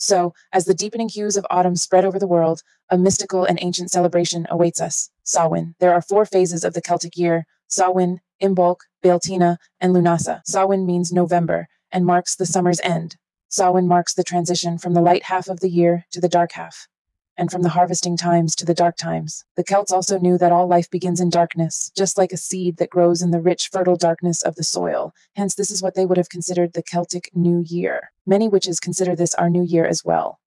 So, as the deepening hues of autumn spread over the world, a mystical and ancient celebration awaits us. Samhain. There are 4 phases of the Celtic year: Samhain, Imbolc, Bealtaine, and Lunasa. Samhain means November and marks the summer's end. Samhain marks the transition from the light half of the year to the dark half, and from the harvesting times to the dark times. The Celts also knew that all life begins in darkness, just like a seed that grows in the rich, fertile darkness of the soil. Hence, this is what they would have considered the Celtic New Year. Many witches consider this our new year as well.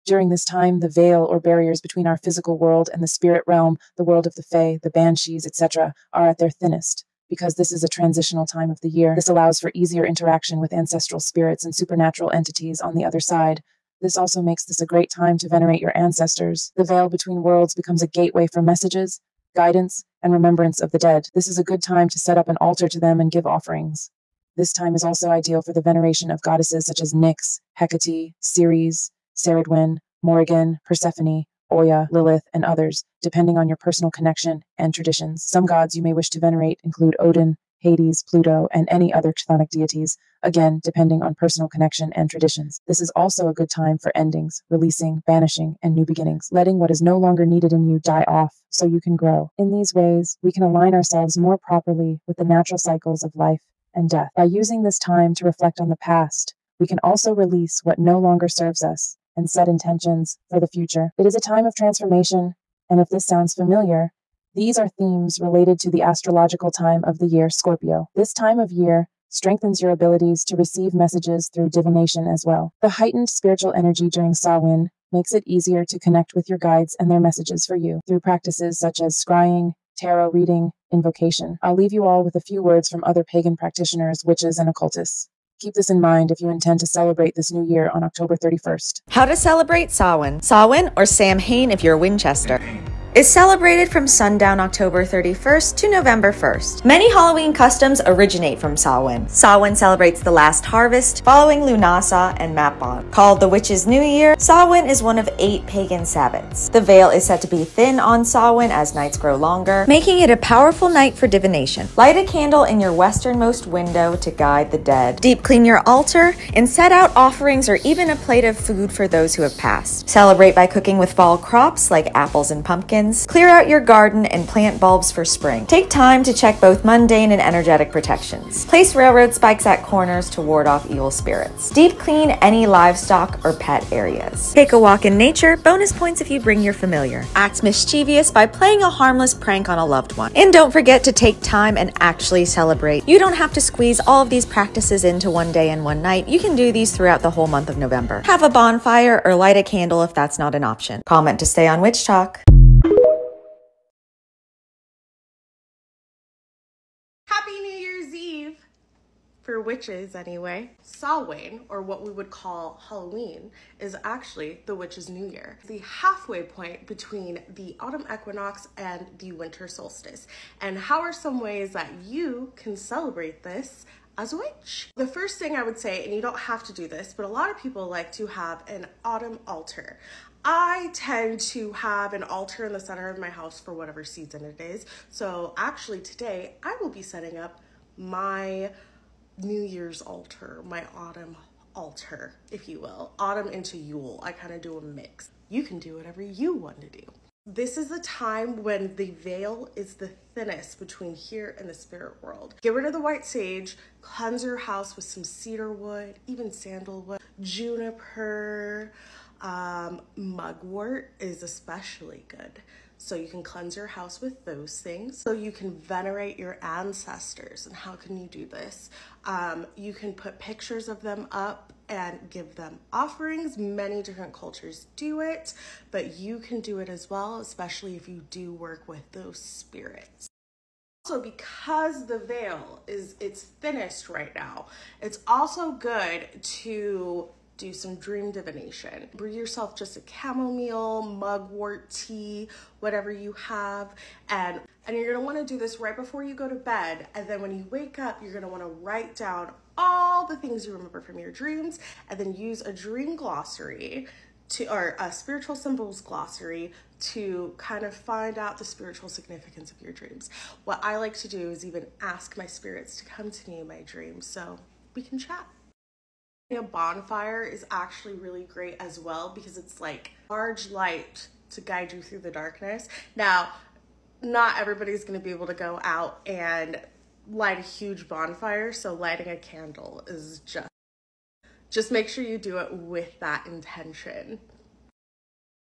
During this time, the veil or barriers between our physical world and the spirit realm, the world of the Fae, the Banshees, etc., are at their thinnest. Because this is a transitional time of the year, this allows for easier interaction with ancestral spirits and supernatural entities on the other side. This also makes this a great time to venerate your ancestors. The veil between worlds becomes a gateway for messages, guidance, and remembrance of the dead. This is a good time to set up an altar to them and give offerings. This time is also ideal for the veneration of goddesses such as Nyx, Hecate, Ceres, Ceridwen, Morrigan, Persephone, Oya, Lilith, and others, depending on your personal connection and traditions. Some gods you may wish to venerate include Odin, Hades, Pluto, and any other chthonic deities, again, depending on personal connection and traditions. This is also a good time for endings, releasing, banishing, and new beginnings, letting what is no longer needed in you die off so you can grow. In these ways, we can align ourselves more properly with the natural cycles of life and death. By using this time to reflect on the past, we can also release what no longer serves us and set intentions for the future. It is a time of transformation, and if this sounds familiar, these are themes related to the astrological time of the year, Scorpio. This time of year strengthens your abilities to receive messages through divination as well. The heightened spiritual energy during Samhain makes it easier to connect with your guides and their messages for you through practices such as scrying, tarot reading, invocation. I'll leave you all with a few words from other pagan practitioners, witches, and occultists. Keep this in mind if you intend to celebrate this new year on October 31st. How to celebrate Samhain. Samhain, or Samhain if you're Winchester, is celebrated from sundown October 31st to November 1st. Many Halloween customs originate from Samhain. Samhain celebrates the last harvest, following Lunasa and Mabon. Called the Witch's New Year, Samhain is one of 8 pagan Sabbats. The veil is said to be thin on Samhain as nights grow longer, making it a powerful night for divination. Light a candle in your westernmost window to guide the dead. Deep clean your altar and set out offerings or even a plate of food for those who have passed. Celebrate by cooking with fall crops like apples and pumpkins. Clear out your garden and plant bulbs for spring. Take time to check both mundane and energetic protections. Place railroad spikes at corners to ward off evil spirits. Deep clean any livestock or pet areas. Take a walk in nature, bonus points if you bring your familiar. Act mischievous by playing a harmless prank on a loved one. And don't forget to take time and actually celebrate. You don't have to squeeze all of these practices into one day and one night. You can do these throughout the whole month of November. Have a bonfire or light a candle if that's not an option. Comment to stay on Witch Talk. Happy New Year's Eve! For witches, anyway. Samhain, or what we would call Halloween, is actually the witch's new year. The halfway point between the autumn equinox and the winter solstice. And how are some ways that you can celebrate this as a witch? The first thing I would say, and you don't have to do this, but a lot of people like to have an autumn altar. I tend to have an altar in the center of my house for whatever season it is. So actually today I will be setting up my New Year's altar, my autumn altar, if you will. Autumn into Yule. I kind of do a mix. You can do whatever you want to do. This is the time when the veil is the thinnest between here and the spirit world. Get rid of the white sage, cleanse your house with some cedar wood, even sandalwood, juniper, mugwort is especially good. So you can cleanse your house with those things. So you can venerate your ancestors. And how can you do this? You can put pictures of them up and give them offerings. Many different cultures do it, but you can do it as well, especially if you do work with those spirits. Also, because the veil is its thinnest right now, it's also good to do some dream divination. Brew yourself just a chamomile, mugwort tea, whatever you have. And you're gonna wanna do this right before you go to bed. And then when you wake up, you're gonna wanna write down all the things you remember from your dreams and then use a dream glossary or a spiritual symbols glossary to kind of find out the spiritual significance of your dreams. What I like to do is even ask my spirits to come to me in my dreams so we can chat. A bonfire is actually really great as well because it's like large light to guide you through the darkness. Now, not everybody's going to be able to go out and light a huge bonfire, so lighting a candle is just make sure you do it with that intention.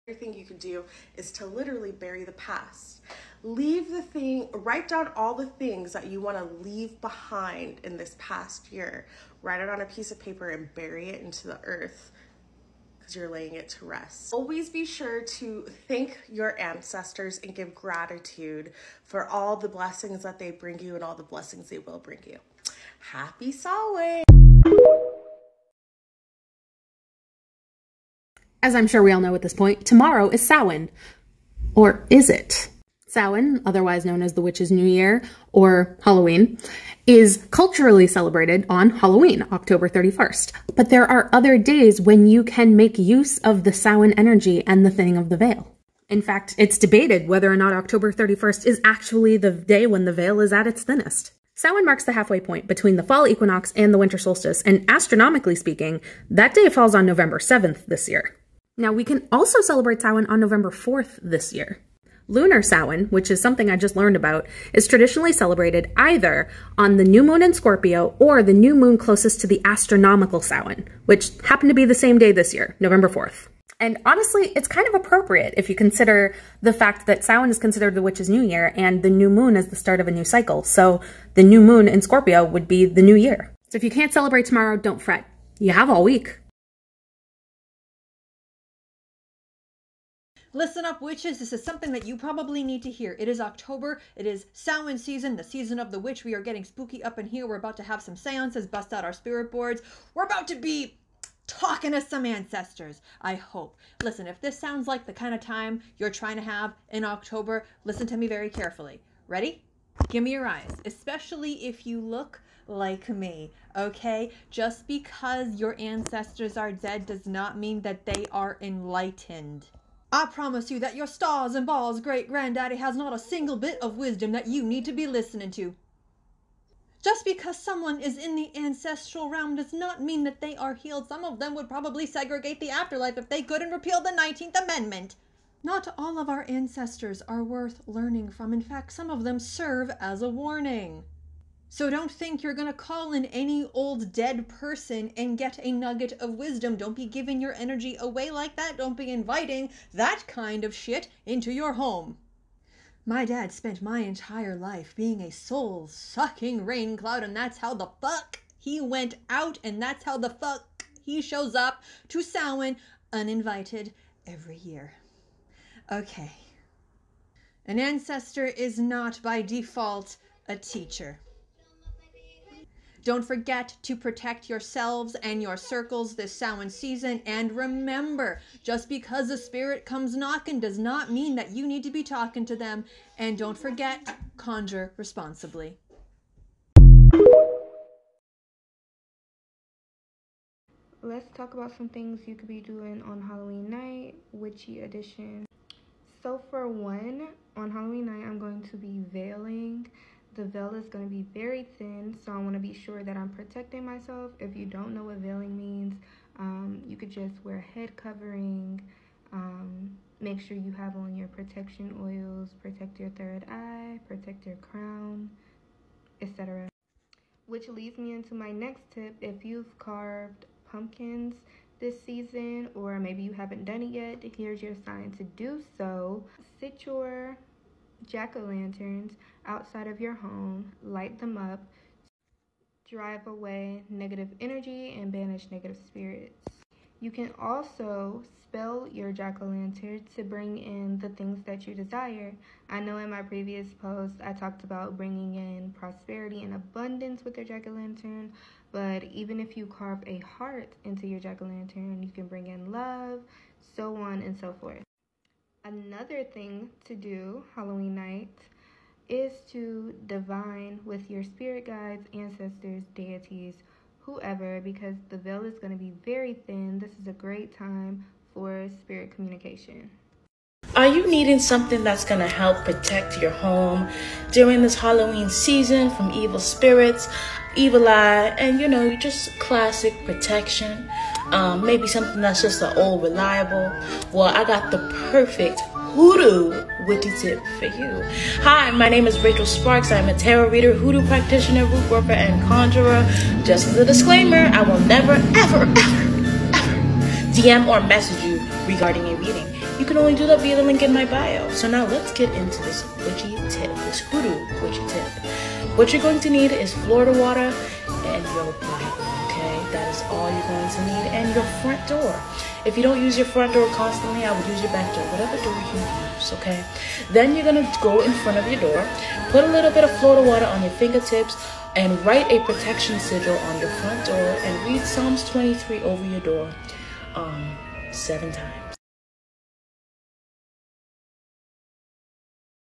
Another thing you could do is to literally bury the past. Write down all the things that you want to leave behind in this past year. Write it on a piece of paper and bury it into the earth because you're laying it to rest. Always be sure to thank your ancestors and give gratitude for all the blessings that they bring you and all the blessings they will bring you. Happy Samhain! As I'm sure we all know at this point, tomorrow is Samhain. Or is it? Samhain, otherwise known as the Witch's New Year, or Halloween, is culturally celebrated on Halloween, October 31st. But there are other days when you can make use of the Samhain energy and the thinning of the veil. In fact, it's debated whether or not October 31st is actually the day when the veil is at its thinnest. Samhain marks the halfway point between the fall equinox and the winter solstice, and astronomically speaking, that day falls on November 7th this year. Now, we can also celebrate Samhain on November 4th this year. Lunar Samhain, which is something I just learned about, is traditionally celebrated either on the new moon in Scorpio or the new moon closest to the astronomical Samhain, which happened to be the same day this year, November 4th. And honestly, it's kind of appropriate if you consider the fact that Samhain is considered the Witch's New Year and the new moon is the start of a new cycle. So the new moon in Scorpio would be the new year. So if you can't celebrate tomorrow, don't fret. You have all week. Listen up, witches. This is something that you probably need to hear. It is October. It is Samhain season, the season of the witch. We are getting spooky up in here. We're about to have some seances, bust out our spirit boards. We're about to be talking to some ancestors, I hope. Listen, if this sounds like the kind of time you're trying to have in October, listen to me very carefully. Ready? Give me your eyes, especially if you look like me, okay? Just because your ancestors are dead does not mean that they are enlightened. I promise you that your stars and balls great-granddaddy has not a single bit of wisdom that you need to be listening to. Just because someone is in the ancestral realm does not mean that they are healed. Some of them would probably segregate the afterlife if they couldn't repeal the 19th Amendment. Not all of our ancestors are worth learning from. In fact, some of them serve as a warning. So don't think you're going to call in any old dead person and get a nugget of wisdom. Don't be giving your energy away like that. Don't be inviting that kind of shit into your home. My dad spent my entire life being a soul-sucking rain cloud, and that's how the fuck he went out, and that's how the fuck he shows up to Samhain uninvited every year. Okay. An ancestor is not by default a teacher. Don't forget to protect yourselves and your circles this Samhain season. And remember, just because a spirit comes knocking does not mean that you need to be talking to them. And don't forget, conjure responsibly. Let's talk about some things you could be doing on Halloween night, witchy edition. So for one, on Halloween night, I'm going to be veiling. The veil is going to be very thin, so I want to be sure that I'm protecting myself. If you don't know what veiling means, you could just wear a head covering. Make sure you have on your protection oils, protect your third eye, protect your crown, etc. Which leads me into my next tip. If you've carved pumpkins this season, or maybe you haven't done it yet, here's your sign to do so. Sit your jack-o'-lanterns outside of your home, light them up, drive away negative energy and banish negative spirits. You can also spell your jack-o'-lantern to bring in the things that you desire. I know in my previous post I talked about bringing in prosperity and abundance with your jack-o'-lantern, but even if you carve a heart into your jack-o'-lantern, you can bring in love, so on and so forth. Another thing to do Halloween night is to divine with your spirit guides, ancestors, deities, whoever, because the veil is going to be very thin. This is a great time for spirit communication. Are you needing something that's going to help protect your home during this Halloween season from evil spirits, evil eye, and you know, just classic protection? Maybe something that's just an old reliable. Well, I got the perfect hoodoo witty tip for you. Hi, my name is Rachel Sparks. I'm a tarot reader, hoodoo practitioner, root worker, and conjurer. Just as a disclaimer, I will never, ever DM or message you regarding a reading. You can only do that via the link in my bio. So now let's get into this witchy tip, this hoodoo witchy tip. What you're going to need is Florida water and your Bible, okay? That is all you're going to need, and your front door. If you don't use your front door constantly, I would use your back door, whatever door you use, okay? Then you're gonna go in front of your door, put a little bit of Florida water on your fingertips, and write a protection sigil on your front door, and read Psalms 23 over your door 7 times.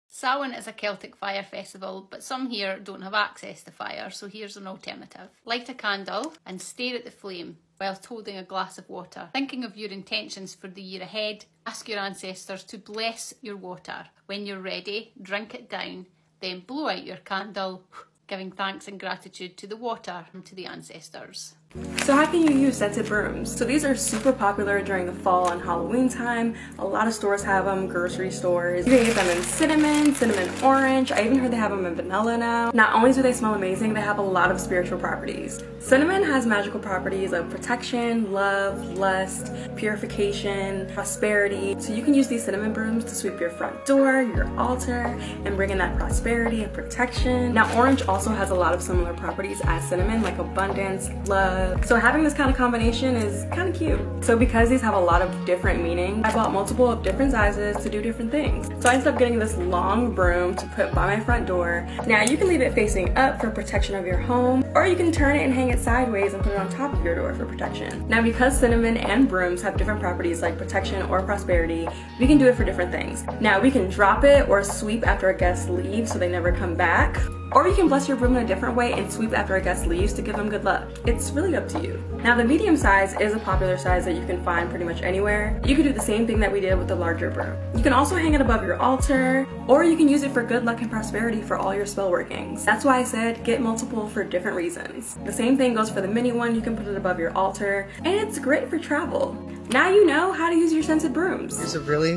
Samhain is a Celtic fire festival, but some here don't have access to fire, so here's an alternative. Light a candle and stare at the flame whilst holding a glass of water. Thinking of your intentions for the year ahead, ask your ancestors to bless your water. When you're ready, drink it down, then blow out your candle, giving thanks and gratitude to the water and to the ancestors. So how can you use scented brooms? So these are super popular during the fall and Halloween time. A lot of stores have them, grocery stores. You can get them in cinnamon orange. I even heard they have them in vanilla now. Not only do they smell amazing, they have a lot of spiritual properties. Cinnamon has magical properties of protection, love, lust, purification, prosperity. So you can use these cinnamon brooms to sweep your front door, your altar, and bring in that prosperity and protection. Now orange also has a lot of similar properties as cinnamon, like abundance, love. So having this kind of combination is kind of cute. So because these have a lot of different meaning, I bought multiple of different sizes to do different things. So I ended up getting this long broom to put by my front door. Now you can leave it facing up for protection of your home, or you can turn it and hang it sideways and put it on top of your door for protection. Now because cinnamon and brooms have different properties like protection or prosperity, we can do it for different things. Now we can drop it or sweep after a guest leaves so they never come back. Or you can bless your broom in a different way and sweep after a guest leaves to give them good luck. It's really up to you. Now the medium size is a popular size that you can find pretty much anywhere. You can do the same thing that we did with the larger broom. You can also hang it above your altar, or you can use it for good luck and prosperity for all your spell workings. That's why I said get multiple for different reasons. The same thing goes for the mini one. You can put it above your altar, and it's great for travel. Now you know how to use your scented brooms. Is it really?